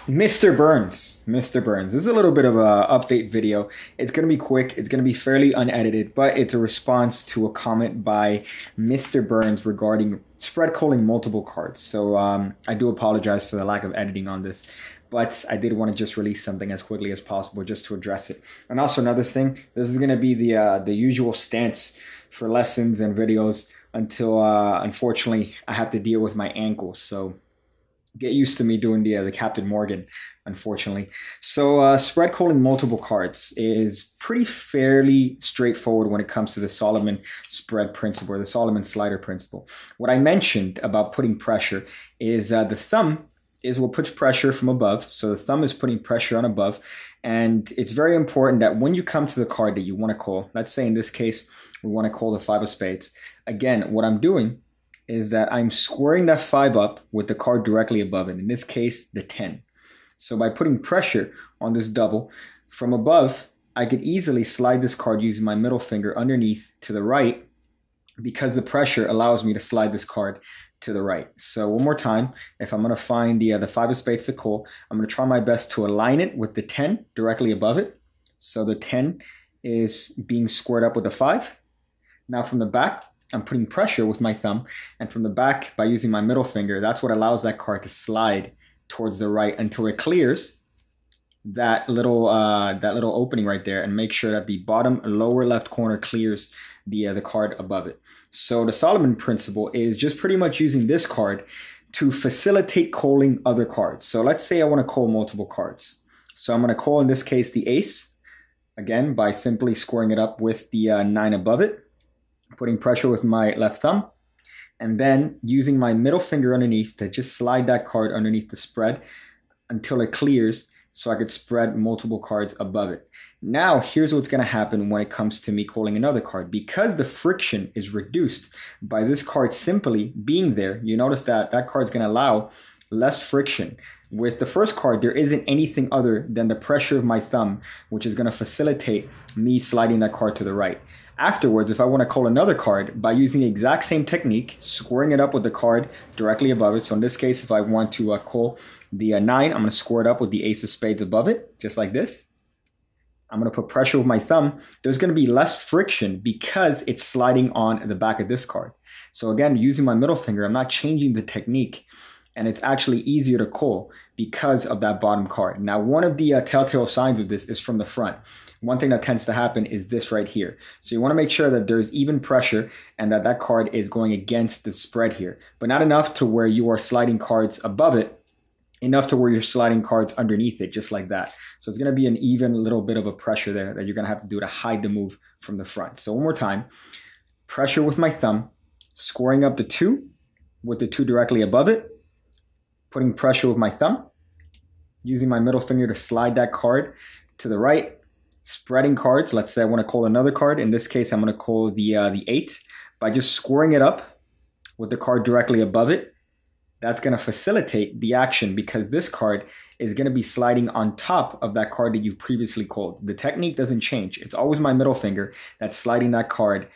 Mr. Burns. This is a little bit of a update video. It's going to be quick. It's going to be fairly unedited, but it's a response to a comment by Mr. Burns regarding spread calling multiple cards. So I do apologize for the lack of editing on this, but I did want to just release something as quickly as possible just to address it. And also another thing, this is going to be the usual stance for lessons and videos until unfortunately I have to deal with my ankle. So get used to me doing the Captain Morgan, unfortunately. So spread calling multiple cards is pretty fairly straightforward when it comes to the Solomon spread principle or the Solomon slider principle. What I mentioned about putting pressure is the thumb is what puts pressure from above. So the thumb is putting pressure on above. And it's very important that when you come to the card that you want to call, let's say in this case, we want to call the 5 of spades. Again, what I'm doing is that I'm squaring that 5 up with the card directly above it, in this case, the 10. So by putting pressure on this double from above, I could easily slide this card using my middle finger underneath to the right because the pressure allows me to slide this card to the right. So one more time, if I'm going to find the 5 of spades to call, I'm going to try my best to align it with the 10 directly above it. So the 10 is being squared up with the 5. Now from the back, I'm putting pressure with my thumb, and from the back by using my middle finger, that's what allows that card to slide towards the right until it clears that little opening right there, and make sure that the bottom lower left corner clears the card above it. So the Solomon principle is just pretty much using this card to facilitate calling other cards. So let's say I want to call multiple cards. So I'm going to call in this case the ace, again by simply squaring it up with the 9 above it, putting pressure with my left thumb, and then using my middle finger underneath to just slide that card underneath the spread until it clears so I could spread multiple cards above it. Now, here's what's going to happen when it comes to me calling another card. Because the friction is reduced by this card simply being there, you notice that that card's going to allow less friction. With the first card, there isn't anything other than the pressure of my thumb, which is going to facilitate me sliding that card to the right. Afterwards, if I want to call another card by using the exact same technique, squaring it up with the card directly above it. So in this case, if I want to call the 9, I'm going to square it up with the ace of spades above it, just like this. I'm going to put pressure with my thumb. There's going to be less friction because it's sliding on the back of this card. So again, using my middle finger, I'm not changing the technique, and it's actually easier to call because of that bottom card. Now, one of the telltale signs of this is from the front. One thing that tends to happen is this right here. So you want to make sure that there's even pressure and that that card is going against the spread here, but not enough to where you are sliding cards above it, enough to where you're sliding cards underneath it, just like that. So it's going to be an even little bit of a pressure there that you're going to have to do to hide the move from the front. So one more time, pressure with my thumb, scoring up the 2 with the 2 directly above it, putting pressure with my thumb, using my middle finger to slide that card to the right, spreading cards. Let's say I want to call another card. In this case, I'm going to call the 8 by just squaring it up with the card directly above it. That's going to facilitate the action because this card is going to be sliding on top of that card that you've previously called. The technique doesn't change. It's always my middle finger that's sliding that card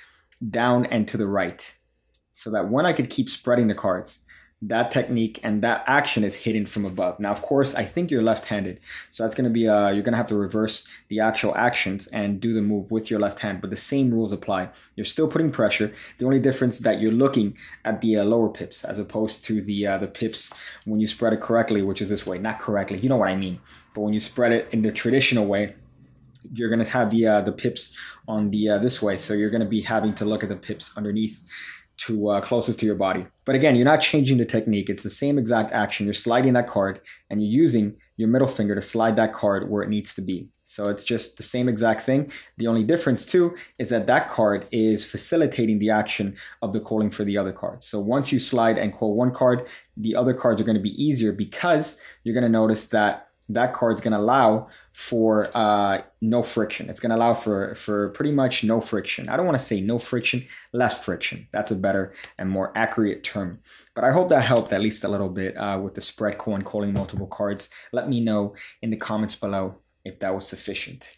down and to the right, so that when I could keep spreading the cards, that technique and that action is hidden from above. Now, of course, I think you're left-handed, so that's going to be, you're going to have to reverse the actual actions and do the move with your left hand, but the same rules apply. You're still putting pressure. The only difference is that you're looking at the lower pips as opposed to the pips when you spread it correctly, which is this way. Not correctly, you know what I mean. But when you spread it in the traditional way, you're going to have the pips on the this way, so you're going to be having to look at the pips underneath to closest to your body. But again, you're not changing the technique. It's the same exact action. You're sliding that card and you're using your middle finger to slide that card where it needs to be. So it's just the same exact thing. The only difference too is that that card is facilitating the action of the calling for the other card. So once you slide and call one card, the other cards are going to be easier because you're going to notice that that card's going to allow for no friction. It's going to allow for pretty much no friction. I don't want to say no friction, less friction. That's a better and more accurate term. But I hope that helped at least a little bit with the spread call and calling multiple cards. Let me know in the comments below if that was sufficient.